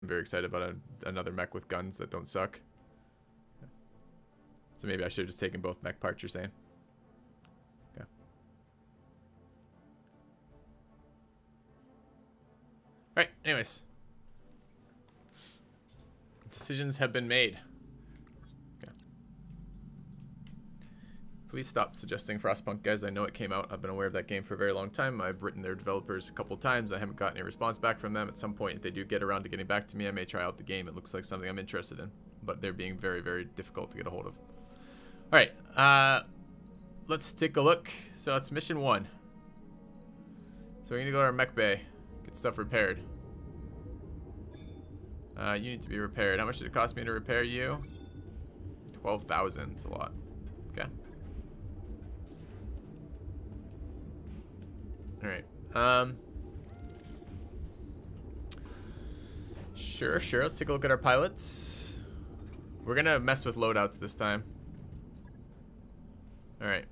very excited about another mech with guns that don't suck. So maybe I should have just taken both mech parts, you're saying? Okay. Alright, anyways. Decisions have been made. Okay. Please stop suggesting Frostpunk, guys. I know it came out. I've been aware of that game for a very long time. I've written their developers a couple times. I haven't gotten any response back from them. At some point, if they do get around to getting back to me, I may try out the game. It looks like something I'm interested in. But they're being very, very difficult to get a hold of. Alright, let's take a look. So it's mission 1. So we're gonna go to our mech bay, get stuff repaired. You need to be repaired. How much did it cost me to repair you? 12,000. It's a lot. Okay. Alright. Sure. Let's take a look at our pilots. We're gonna mess with loadouts this time. Alright.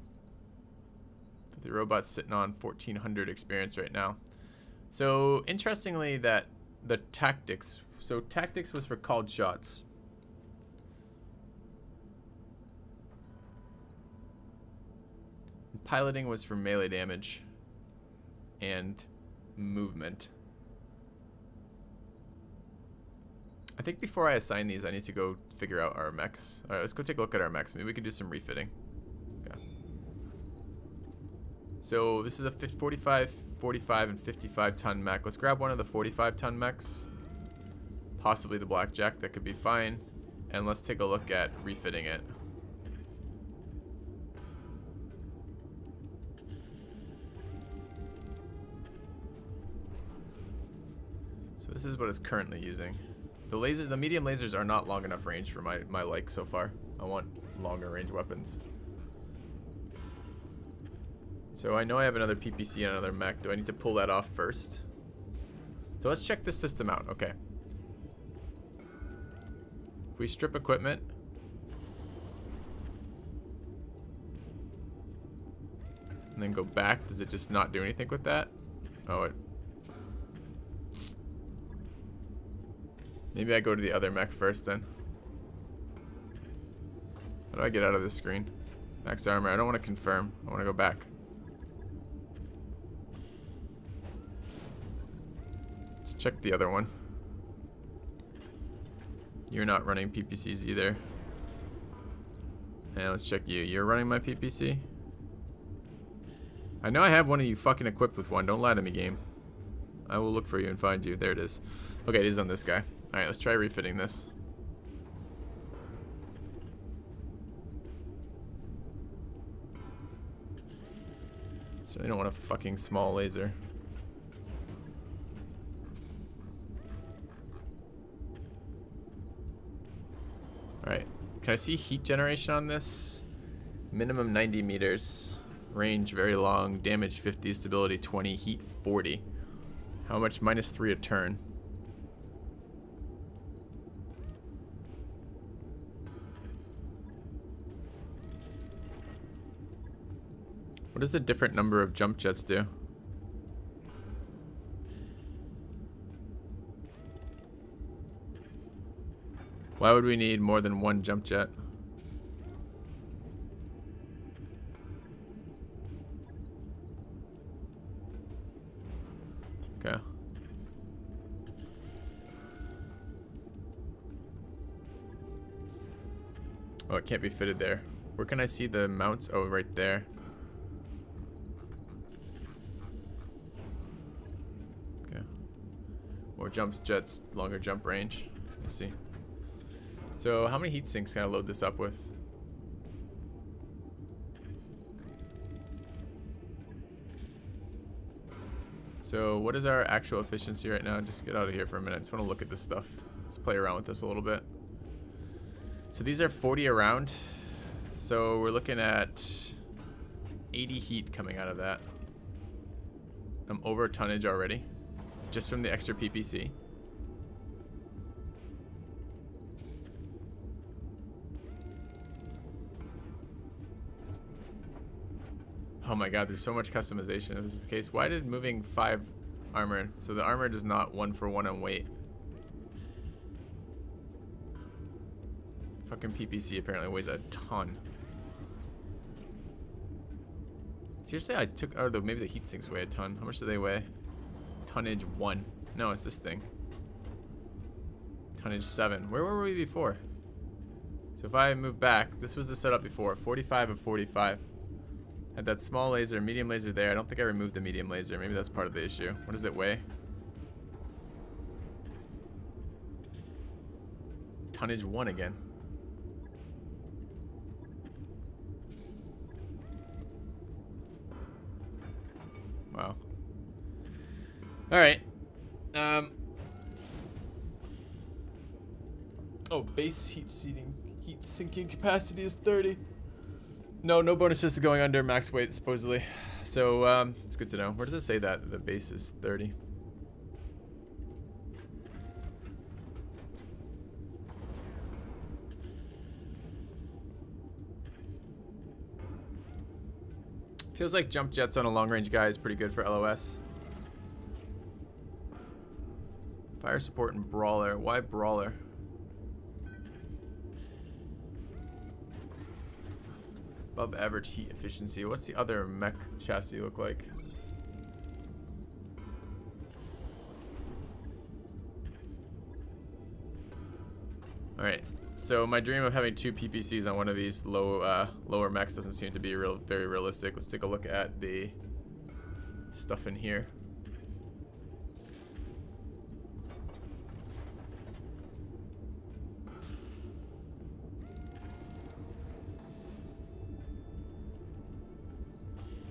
FilthyRobot's sitting on 1,400 experience right now. So, interestingly, that the tactics... So, tactics was for called shots. Piloting was for melee damage. And movement. I think before I assign these, I need to go figure out our mechs. Alright, let's go take a look at our mechs. Maybe we could do some refitting. Okay. So this is a 45, 45, and 55 ton mech. Let's grab one of the 45 ton mechs. Possibly the Blackjack. That could be fine. And let's take a look at refitting it. So this is what it's currently using. The lasers, the medium lasers are not long enough range for my like so far. I want longer range weapons. So I know I have another PPC and another mech. Do I need to pull that off first? So let's check this system out. Okay. If we strip equipment. And then go back, does it just not do anything with that? Oh, it... Maybe I go to the other mech first then. How do I get out of this screen? Max armor. I don't want to confirm. I want to go back. Let's check the other one. You're not running PPCs either. And let's check you. You're running my PPC? I know I have one of you fucking equipped with one. Don't lie to me, game. I will look for you and find you. There it is. Okay, it is on this guy. Alright, let's try refitting this. Certainly don't want a fucking small laser. Alright, can I see heat generation on this? Minimum 90 meters. Range very long. Damage 50. Stability 20. Heat 40. How much? -3 a turn. What does a different number of jump jets do? Why would we need more than one jump jet? Okay. Oh, it can't be fitted there. Where can I see the mounts? Oh, right there. More jumps, jets, longer jump range. Let's see. So how many heat sinks can I load this up with? So what is our actual efficiency right now? Just get out of here for a minute. I just want to look at this stuff. Let's play around with this a little bit. So these are 40 around. So we're looking at 80 heat coming out of that. I'm over tonnage already. Just from the extra PPC. Oh my god, there's so much customization if this is the case. Why did moving 5 armor? So the armor does not 1-for-1 on weight. Fucking PPC apparently weighs a ton. Seriously, I took... Oh, maybe the heat sinks weigh a ton. How much do they weigh? Tonnage 1. No, it's this thing. Tonnage 7. Where were we before? So if I move back, this was the setup before. 45 of 45. Had that small laser, medium laser there. I don't think I removed the medium laser. Maybe that's part of the issue. What does it weigh? Tonnage 1 again. Wow. Alright. Oh, base heat sinking capacity is 30. No bonuses to going under max weight, supposedly. So, it's good to know. Where does it say that the base is 30? Feels like jump jets on a long-range guy is pretty good for LOS. Fire support and brawler. Why brawler? Above average heat efficiency. What's the other mech chassis look like? Alright, so my dream of having 2 PPCs on one of these lower mechs doesn't seem to be very realistic. Let's take a look at the stuff in here.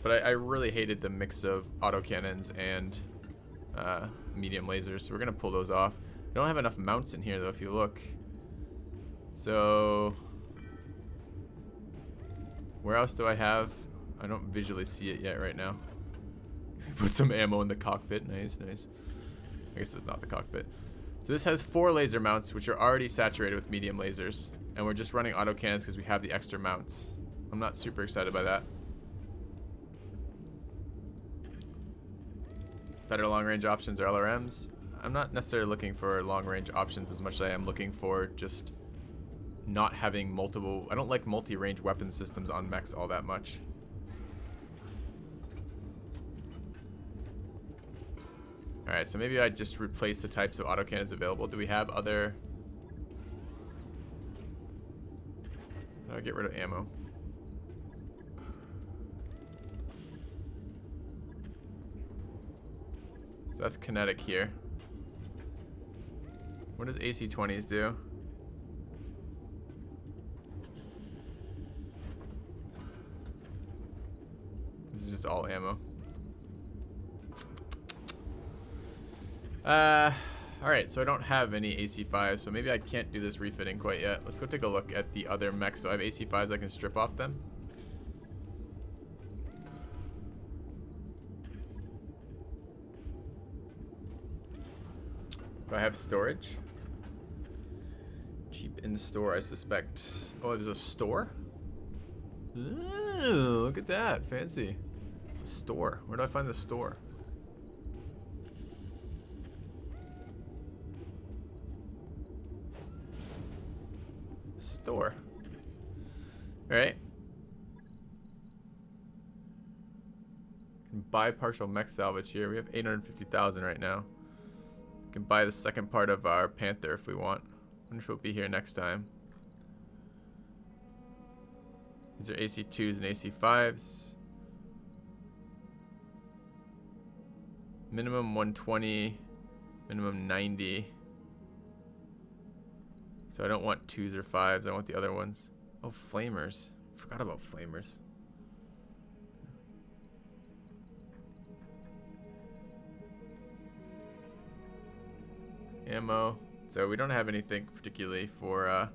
But I really hated the mix of autocannons and medium lasers, so we're going to pull those off. I don't have enough mounts in here, though, if you look. So, where else do I have? I don't visually see it yet right now. Put some ammo in the cockpit. Nice, nice. I guess it's not the cockpit. So this has 4 laser mounts, which are already saturated with medium lasers. And we're just running autocannons because we have the extra mounts. I'm not super excited by that. Better long-range options or LRMs. I'm not necessarily looking for long-range options as much as I am looking for just not having multiple... I don't like multi-range weapon systems on mechs all that much. Alright, so maybe I just replace the types of autocannons available. Do we have other... How do I get rid of ammo? So that's kinetic here. What does AC-20s do? This is just all ammo. Alright, so I don't have any AC-5s, so maybe I can't do this refitting quite yet. Let's go take a look at the other mechs. So I have AC-5s, I can strip off them. Do I have storage? Cheap in store, I suspect. Oh, there's a store? Ooh, look at that. Fancy. It's a store. Where do I find the store? Store. Alright. Can buy partial mech salvage here. We have 850,000 right now. Can buy the second part of our Panther if we want. I wonder if it'll be here next time. These are AC2s and AC5s. Minimum 120, minimum 90. So I don't want 2s or 5s, I want the other ones. Oh, flamers. Forgot about flamers. Ammo. So we don't have anything particularly for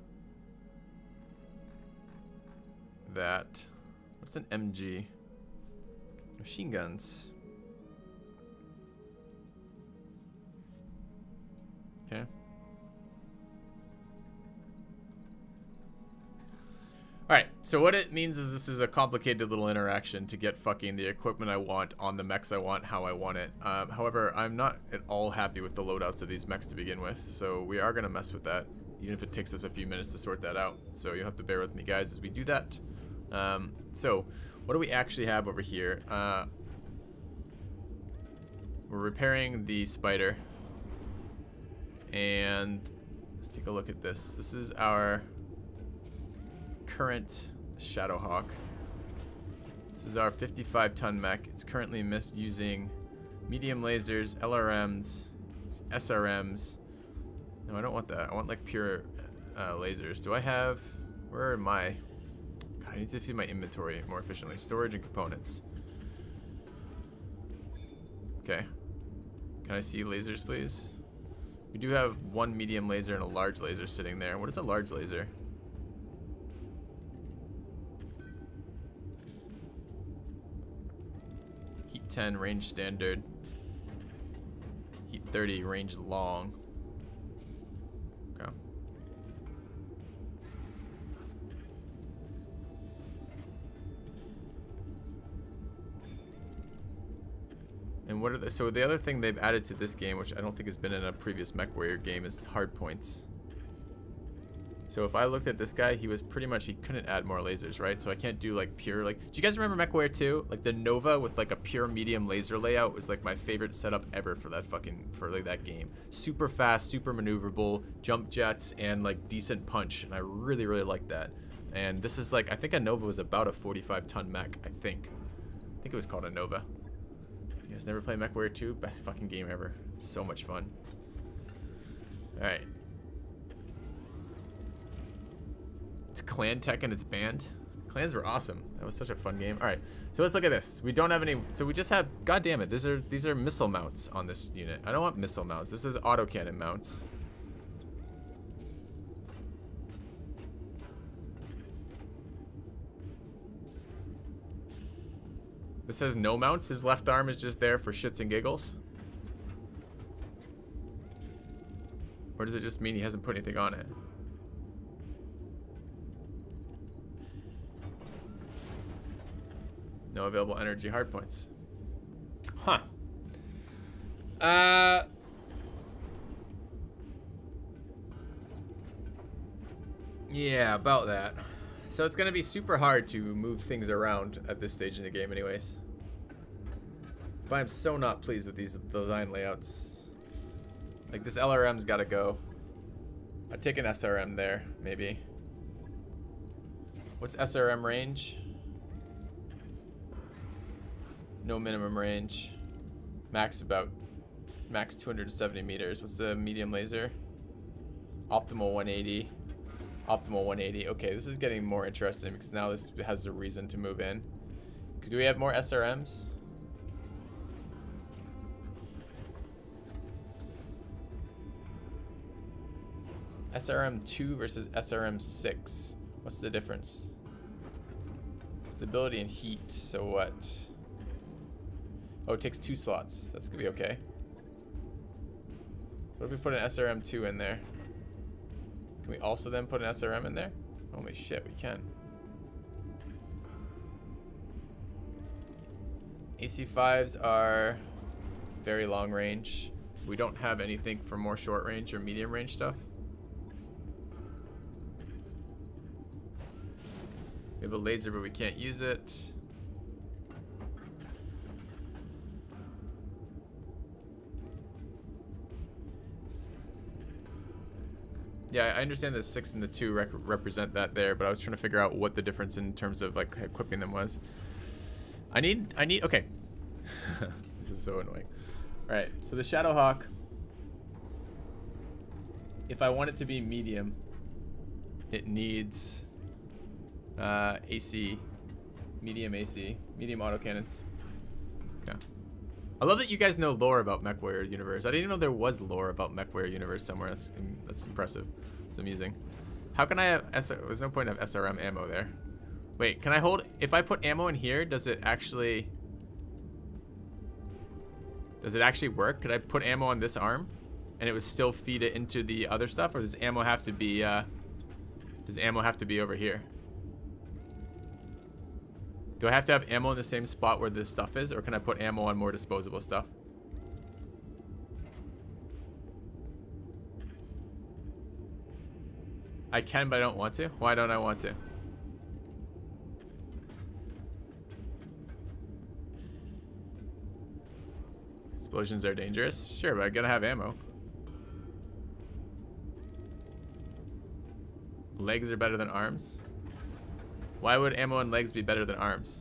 that. What's an MG? Machine guns. Okay. Alright, so what it means is this is a complicated little interaction to get fucking the equipment I want on the mechs I want, how I want it. However, I'm not at all happy with the loadouts of these mechs to begin with, so we are going to mess with that. even if it takes us a few minutes to sort that out. So you'll have to bear with me, guys, as we do that. So what do we actually have over here? We're repairing the spider. And let's take a look at this. This is our current Shadowhawk. This is our 55-ton mech. It's currently using medium lasers, LRMs, SRMs. No, I don't want that. I want like pure lasers. Do I have... Where am I? God, I need to see my inventory more efficiently. Storage and components. Okay. Can I see lasers, please? We do have one medium laser and a large laser sitting there. What is a large laser? Heat 10, range standard. Heat 30, range long. Okay. And what are the, so the other thing they've added to this game, which I don't think has been in a previous MechWarrior game, is hard points. So if I looked at this guy, he was pretty much, he couldn't add more lasers, right? So I can't do like pure, like, do you guys remember MechWarrior 2? Like the Nova with like a pure medium laser layout was like my favorite setup ever for that like that game. Super fast, super maneuverable, jump jets, and like decent punch. And I really, really like that. And this is like, I think a Nova was about a 45-ton mech, I think it was called a Nova. You guys never play MechWarrior 2? Best fucking game ever. So much fun. Alright. It's Clan Tech and it's banned. Clans were awesome. That was such a fun game. Alright, so let's look at this. We don't have any, so we just have, god damn it, these are missile mounts on this unit. I don't want missile mounts. This is autocannon mounts. This says no mounts. His left arm is just there for shits and giggles. Or does it just mean he hasn't put anything on it? No available energy hardpoints. Huh. Yeah, about that. So it's gonna be super hard to move things around at this stage in the game anyways. But I'm so not pleased with these design layouts. Like this LRM's gotta go. I'd take an SRM there, maybe. What's SRM range? No minimum range. Max 270 meters. What's the medium laser? Optimal 180. Optimal 180. Okay, this is getting more interesting because now this has a reason to move in. Do we have more SRMs? SRM 2 versus SRM 6. What's the difference? Stability and heat. So what? Oh, it takes 2 slots. That's gonna be okay. What if we put an SRM 2 in there? Can we also then put an SRM in there? Holy shit, we can. AC5s are very long range. We don't have anything for more short range or medium range stuff. We have a laser, but we can't use it. Yeah, I understand the 6 and the 2 represent that there, but I was trying to figure out what the difference in terms of like equipping them was. I need, okay. This is so annoying. All right, so the Shadowhawk, if I want it to be medium, it needs AC, medium autocannons. Okay. I love that you guys know lore about MechWarrior Universe. I didn't even know there was lore about MechWarrior Universe somewhere. That's impressive. It's amusing. How can I have there's no point of SRM ammo there. Wait, can I hold, if I put ammo in here, does it actually work? Could I put ammo on this arm and it would still feed it into the other stuff, or does ammo have to be over here? Do I have to have ammo in the same spot where this stuff is, or can I put ammo on more disposable stuff? I can, but I don't want to. Why don't I want to? Explosions are dangerous. Sure, but I gotta have ammo. Legs are better than arms. Why would ammo and legs be better than arms?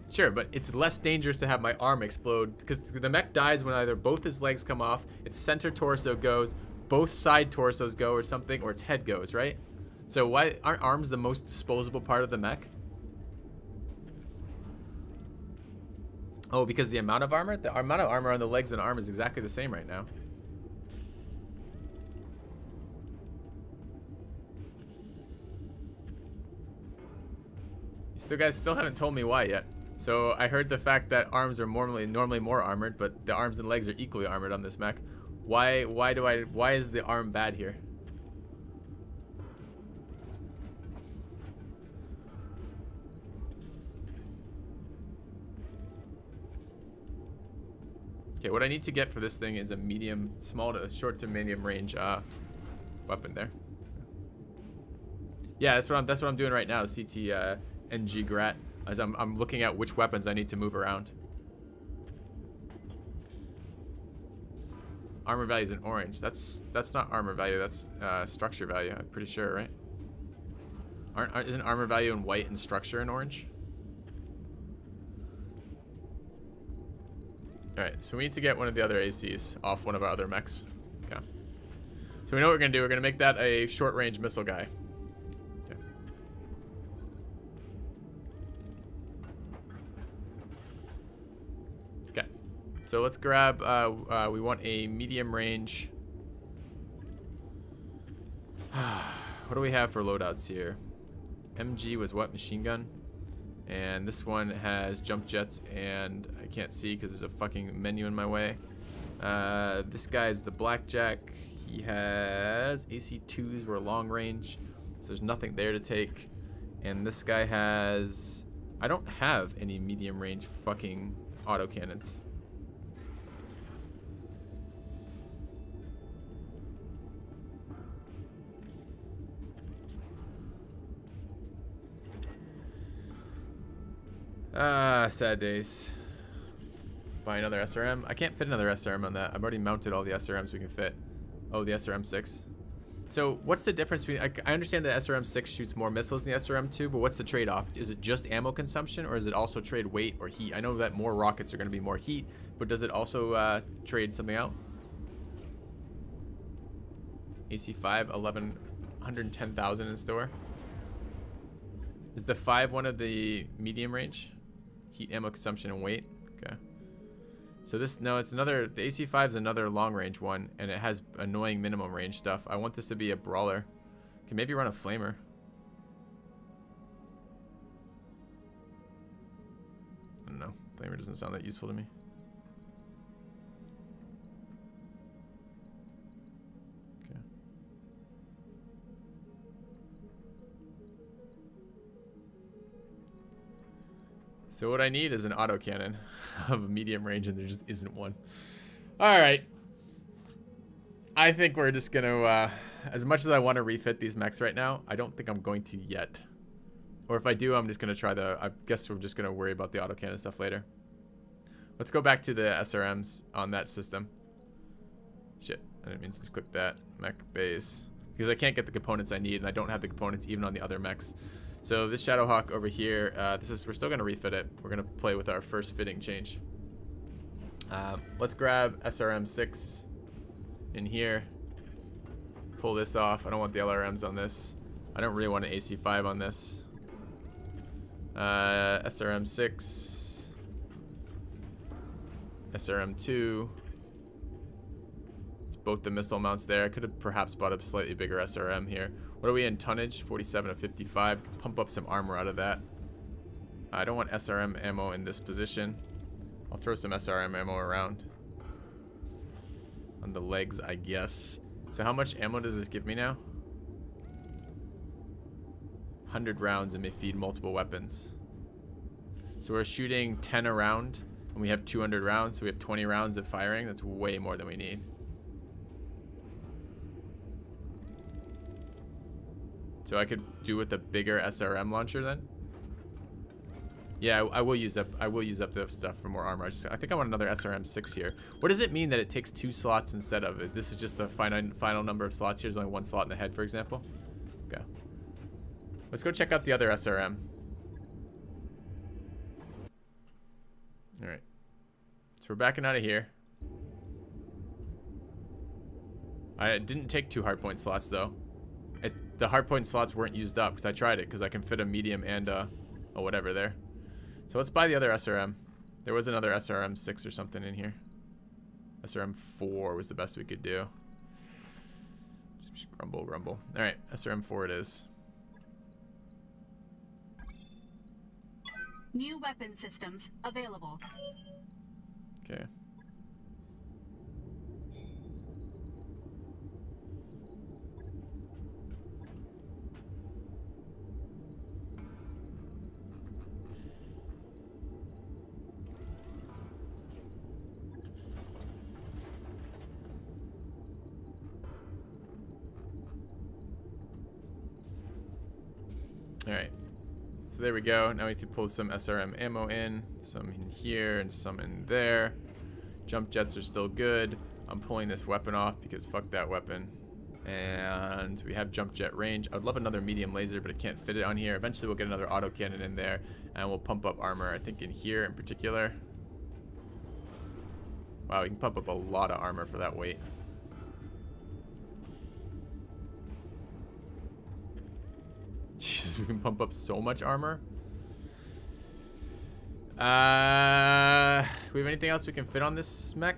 Sure, but it's less dangerous to have my arm explode because the mech dies when either both his legs come off, its center torso goes, both side torsos go or something, or its head goes, right? So why aren't arms the most disposable part of the mech? Oh, because the amount of armor? The amount of armor on the legs and arm is exactly the same right now. You guys still haven't told me why yet. So I heard the fact that arms are normally more armored, but the arms and legs are equally armored on this mech. Why is the arm bad here? Okay, what I need to get for this thing is a short to medium range weapon there. Yeah, that's what I'm doing right now. CT NG Grat, as I'm looking at which weapons I need to move around. Armor value is in orange. That's not armor value. That's structure value. I'm pretty sure, right? Isn't armor value in white and structure in orange? All right, so we need to get one of the other ACs off one of our other mechs. Okay. So we know what we're gonna do. We're gonna make that a short-range missile guy. So let's grab, we want a medium range. What do we have for loadouts here? MG was what? Machine gun? And this one has jump jets, and I can't see because there's a fucking menu in my way. This guy's the blackjack. He has AC2s were long range, so there's nothing there to take. And this guy has, I don't have any medium range fucking autocannons. Sad days. Buy another SRM. I can't fit another SRM on that. I've already mounted all the SRMs we can fit. Oh, the SRM-6. So what's the difference between, I understand that SRM-6 shoots more missiles than the SRM-2, but what's the trade-off? Is it just ammo consumption, or does it also trade weight or heat? I know that more rockets are going to be more heat, but does it also trade something out? AC-5, 110,000 in store. Is the 5 one of the medium range? Heat, ammo consumption, and weight? Okay. So this, no, it's another, the AC-5 is another long range one, and it has annoying minimum range stuff. I want this to be a brawler. Can maybe run a flamer. I don't know. Flamer doesn't sound that useful to me. Okay. So what I need is an autocannon of a medium range, and there just isn't one. All right. I think we're just going to, as much as I want to refit these mechs right now, I don't think I'm going to yet. Or if I do, I'm just going to try I guess we're just going to worry about the autocannon stuff later. Let's go back to the SRMs on that system. Shit, I didn't mean to click that. Mech base. Because I can't get the components I need, and I don't have the components even on the other mechs. So this Shadowhawk over here, we're still going to refit it. We're going to play with our first fitting change. Let's grab SRM-6 in here. Pull this off. I don't want the LRMs on this. I don't really want an AC-5 on this. SRM-6. SRM-2. It's both the missile mounts there. I could have perhaps bought a slightly bigger SRM here. What are we in tonnage? 47 to 55. Pump up some armor out of that. I don't want SRM ammo in this position. I'll throw some SRM ammo around. On the legs, I guess. So how much ammo does this give me now? 100 rounds and may feed multiple weapons. So we're shooting 10 a round, and we have 200 rounds, so we have 20 rounds of firing. That's way more than we need. So I could do with a bigger SRM launcher then. Yeah, I will use up the stuff for more armor. I think I want another SRM 6 here. What does it mean that it takes 2 slots instead of it? This is just the final number of slots. Here's only 1 slot in the head, for example. Okay. Let's go check out the other SRM. All right. So we're backing out of here. I didn't take 2 hardpoint slots though. The hardpoint slots weren't used up because I tried it because I can fit a medium and a whatever there. So let's buy the other SRM. There was another SRM 6 or something in here. SRM 4 was the best we could do. Just grumble, grumble. All right, SRM 4 it is. New weapon systems available. Okay. All right, so there we go. Now we need to pull some SRM ammo in, some in here and some in there. Jump jets are still good. I'm pulling this weapon off because fuck that weapon. And we have jump jet range. I would love another medium laser, but I can't fit it on here. Eventually we'll get another autocannon in there and we'll pump up armor, I think in here in particular. Wow, we can pump up a lot of armor for that weight. Jesus, we can pump up so much armor. Do we have anything else we can fit on this mech?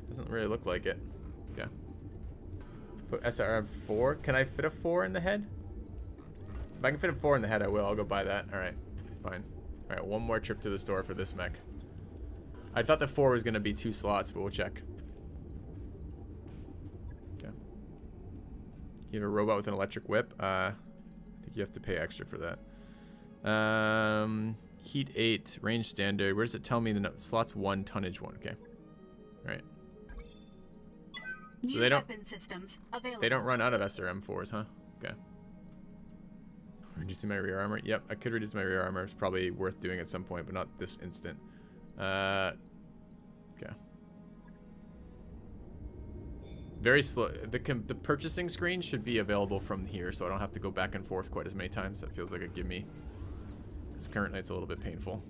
Doesn't really look like it. Okay. Put SRM 4. Can I fit a 4 in the head? If I can fit a 4 in the head, I will. I'll go buy that. Alright, fine. Alright, one more trip to the store for this mech. I thought the 4 was going to be 2 slots, but we'll check. Okay. You have a robot with an electric whip. I think you have to pay extra for that. Heat 8, range standard. Where does it tell me the slots 1, tonnage 1? Okay. Alright. So they don't run out of SRM 4s, huh? Okay. Reducing my rear armor. Yep, I could reduce my rear armor. It's probably worth doing at some point, but not this instant. Okay. Very slow. The purchasing screen should be available from here, so I don't have to go back and forth quite as many times. That feels like a gimme. Because currently it's a little bit painful.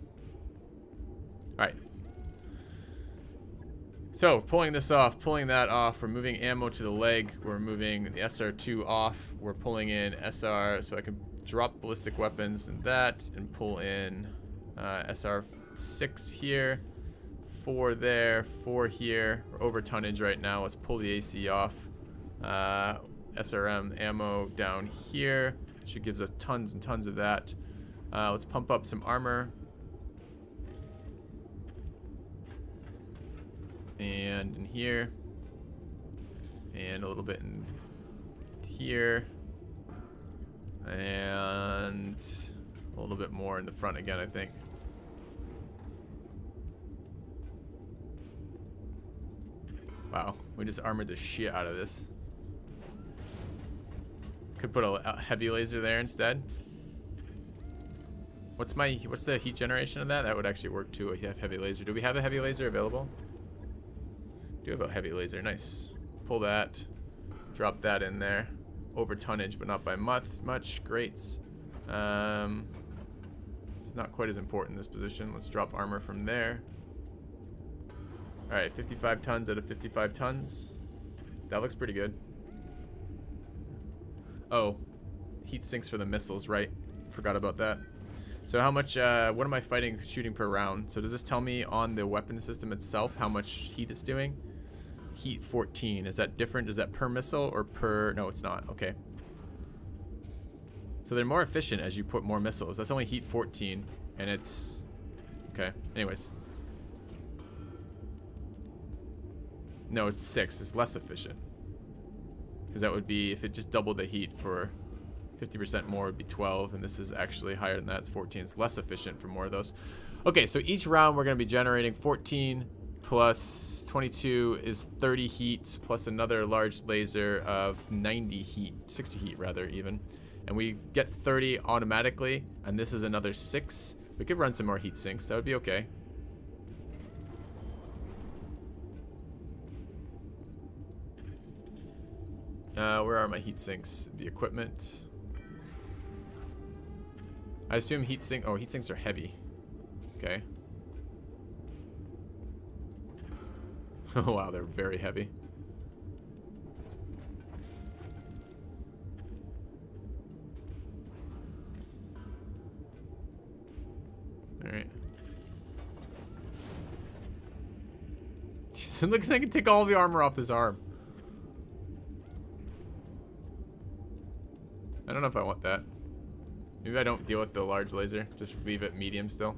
Alright. So, pulling this off, pulling that off. We're moving ammo to the leg. We're moving the SR2 off. We're pulling in SR, so I can drop ballistic weapons and that, and pull in SR6 here. 4 there, 4 here. We're over tonnage right now. Let's pull the AC off. SRM ammo down here. Should gives us tons and tons of that. Let's pump up some armor. And in here. And a little bit in here. And a little bit more in the front again, I think. Wow, we just armored the shit out of this. Could put a heavy laser there instead. What's the heat generation of that? That would actually work too. We have heavy laser. Do we have a heavy laser available? Do have a heavy laser. Nice. Pull that. Drop that in there. Over tonnage, but not by much. Great. This is not quite as important in this position. Let's drop armor from there. Alright, 55 tons out of 55 tons. That looks pretty good. Oh, heat sinks for the missiles, right? Forgot about that. So how much, what am I shooting per round? So does this tell me on the weapon system itself how much heat it's doing? Heat 14, is that different? Is that per missile or per, no it's not, okay. So they're more efficient as you put more missiles. That's only heat 14 and it's, okay, anyways. No, it's 6. It's less efficient. Because that would be, if it just doubled the heat for 50% more, it would be 12. And this is actually higher than that. It's 14. It's less efficient for more of those. Okay, so each round we're going to be generating 14 plus 22 is 30 heat, plus another large laser of 90 heat, 60 heat rather even. and we get 30 automatically, and this is another 6, we could run some more heat sinks. That would be okay. Where are my heat sinks? The equipment. I assume heat sink. Oh, heat sinks are heavy. Okay. Oh wow, they're very heavy. All right. Look, I can take all the armor off his arm. I don't know if I want that. Maybe I don't deal with the large laser. Just leave it medium still.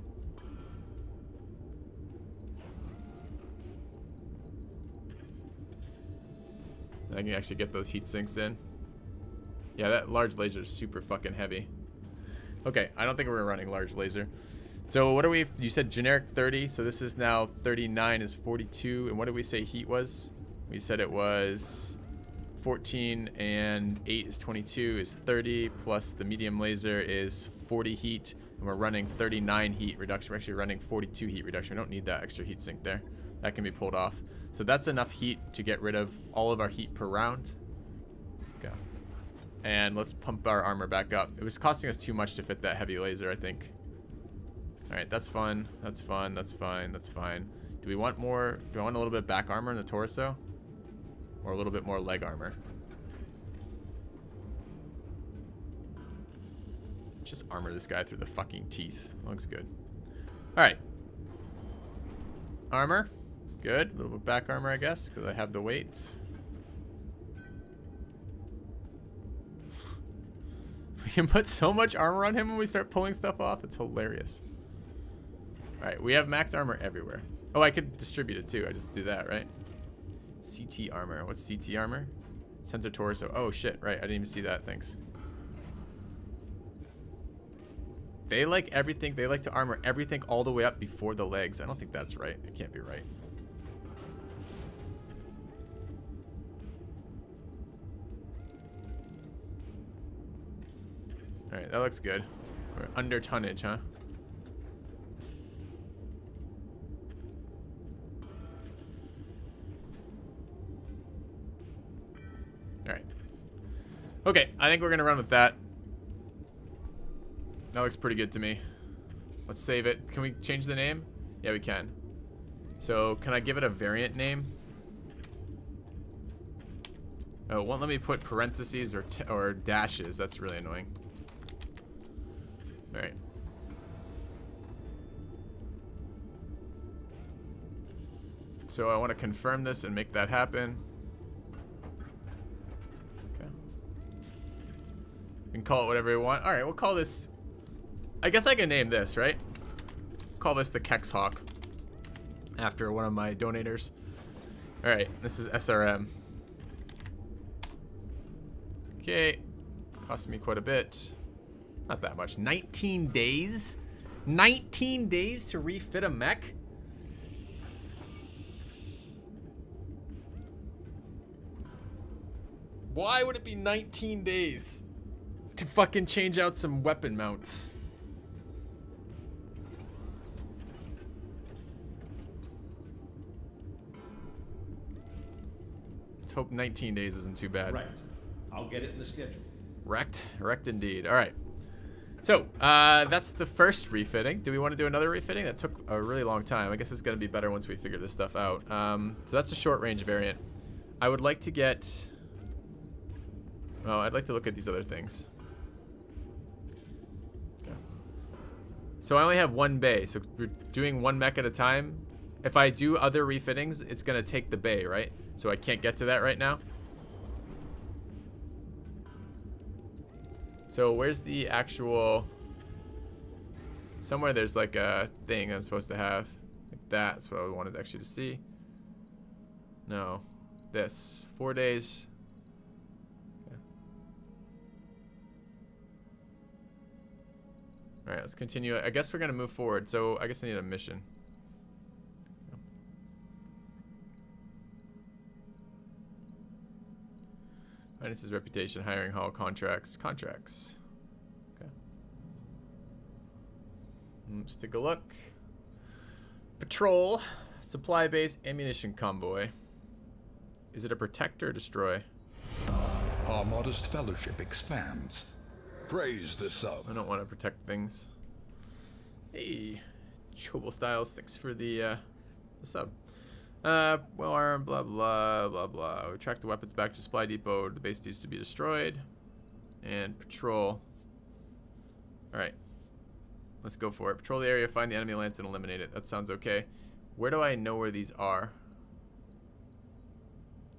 I can actually get those heat sinks in. Yeah, that large laser is super fucking heavy. Okay, I don't think we're running large laser. So what are we? You said generic 30, so this is now 39 is 42. And what did we say heat was? We said it was 14 and 8 is 22 is 30, plus the medium laser is 40 heat, and we're running 39 heat reduction. We're actually running 42 heat reduction. We don't need that extra heat sink there. That can be pulled off. So that's enough heat to get rid of all of our heat per round. Okay. And let's pump our armor back up. It was costing us too much to fit that heavy laser, I think. All right, that's fun. That's fun. That's fine. That's fine. Do we want more? Do I want a little bit of back armor in the torso? Or a little bit more leg armor? Just armor this guy through the fucking teeth. Looks good. All right. Armor. Good. A little bit back armor, I guess, because I have the weight. We can put so much armor on him when we start pulling stuff off. It's hilarious. All right, we have max armor everywhere. Oh, I could distribute it too. I just do that, right? CT armor. What's CT armor? Center torso. Oh shit, right. I didn't even see that. Thanks. They like everything. They like to armor everything all the way up before the legs. I don't think that's right. It can't be right. All right, that looks good. We're under tonnage, huh? All right. Okay, I think we're gonna run with that. That looks pretty good to me. Let's save it. Can we change the name? Yeah, we can. So, can I give it a variant name? Oh, it won't let me put parentheses or dashes. That's really annoying. All right. So I want to confirm this and make that happen. Okay. We can call it whatever we want. All right, we'll call this... I guess I can name this, right? Call this the Kex Hawk, after one of my donators. All right, this is SRM. Okay, cost me quite a bit. Not that much. 19 days? 19 days to refit a mech? Why would it be 19 days to fucking change out some weapon mounts? Let's hope 19 days isn't too bad. Right. I'll get it in the schedule. Wrecked. Wrecked indeed. All right. So, that's the first refitting. Do we want to do another refitting? That took a really long time. I guess it's going to be better once we figure this stuff out. So that's a short range variant. I would like to get... Oh, I'd like to look at these other things. Okay. So I only have one bay. So we're doing one mech at a time. If I do other refittings, it's going to take the bay, right? So I can't get to that right now. So where's the actual... Somewhere there's like a thing I'm supposed to have. Like that's what I wanted actually to see. No. This. 4 days. Okay. Alright, let's continue. I guess we're going to move forward. So I guess I need a mission. I Menace's reputation, hiring hall, contracts. Contracts. Okay. Let's take a look. Patrol. Supply base, ammunition convoy. Is it a protect or destroy? Our modest fellowship expands. Praise the sub. I don't want to protect things. Hey, Chobal Styles, thanks for the sub. Well armed, blah blah blah blah. We track the weapons back to supply depot. The base needs to be destroyed. And patrol. Alright. Let's go for it. Patrol the area, find the enemy lance, and eliminate it. That sounds okay. Where do I know where these are?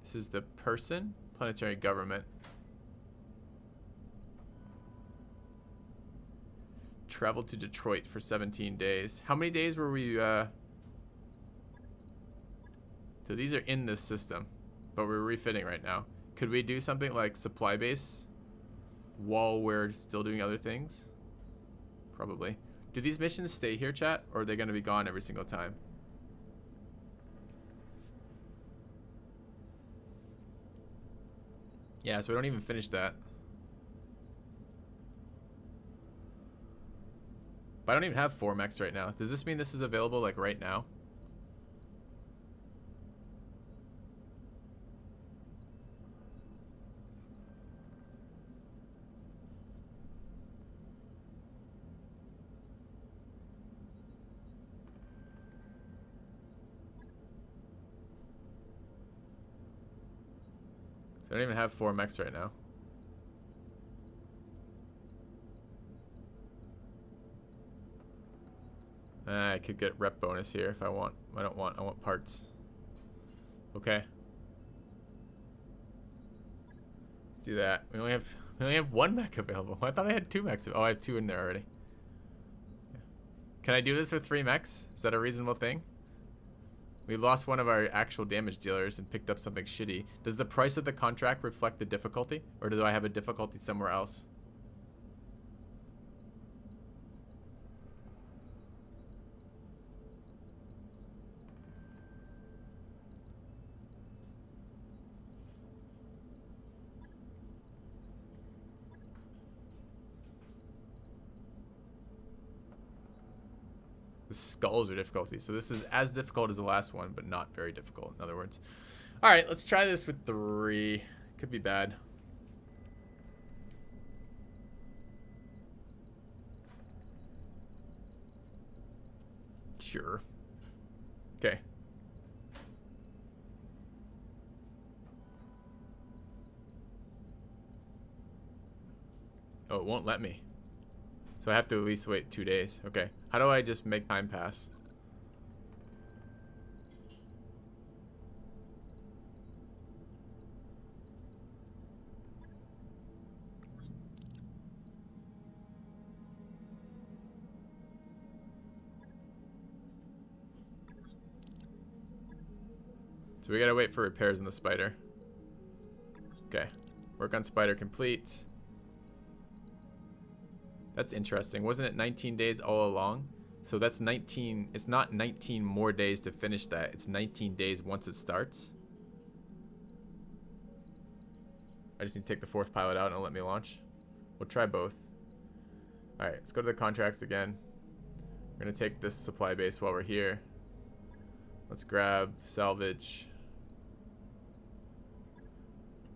This is the person. Planetary government. Travel to Detroit for 17 days. How many days were we, So these are in this system, but we're refitting right now. Could we do something like supply base while we're still doing other things? Probably. Do these missions stay here, chat, or are they going to be gone every single time? Yeah, so we don't even finish that. But I don't even have 4 mechs right now. Does this mean this is available like right now? So I don't even have 4 mechs right now. I could get rep bonus here if I want. I want parts. Okay. Let's do that. We only have 1 mech available. I thought I had 2 mechs. Oh, I have 2 in there already. Yeah. Can I do this with 3 mechs? Is that a reasonable thing? We lost one of our actual damage dealers and picked up something shitty. Does the price of the contract reflect the difficulty? Or do I have a difficulty somewhere else? The skulls are difficulty. So this is as difficult as the last one, but not very difficult, in other words. All right, let's try this with 3. Could be bad. Sure. Okay. Oh, it won't let me. So I have to at least wait 2 days. Okay. How do I just make time pass? So we gotta wait for repairs in the spider. Okay. Work on spider complete. That's interesting. Wasn't it 19 days all along? So that's 19. It's not 19 more days to finish that. It's 19 days once it starts. I just need to take the 4th pilot out and it'll let me launch. We'll try both. Alright, let's go to the contracts again. We're going to take this supply base while we're here. Let's grab salvage.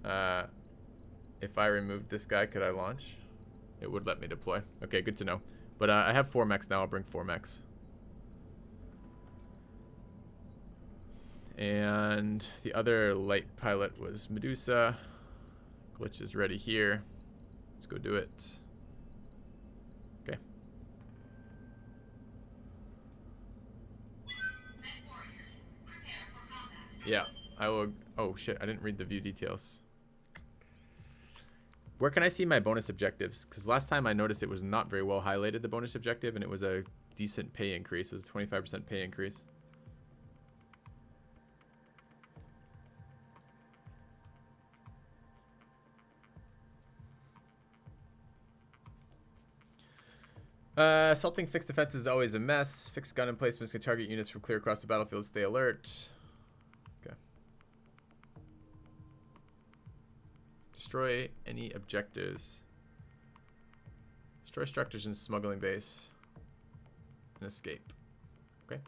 If I removed this guy, could I launch? It would let me deploy. Okay, good to know. But I have 4 mechs now. I'll bring 4 mechs. And the other light pilot was Medusa. Glitch is ready here. Let's go do it. Okay. Yeah, I will. Oh shit, I didn't read the view details. Where can I see my bonus objectives? Because last time I noticed it was not very well highlighted, the bonus objective, and it was a decent pay increase. It was a 25% pay increase. Assaulting fixed defenses is always a mess. Fixed gun emplacements can target units from clear across the battlefield. Stay alert. Okay. Destroy any objectives. Destroy structures in smuggling base and escape. Okay.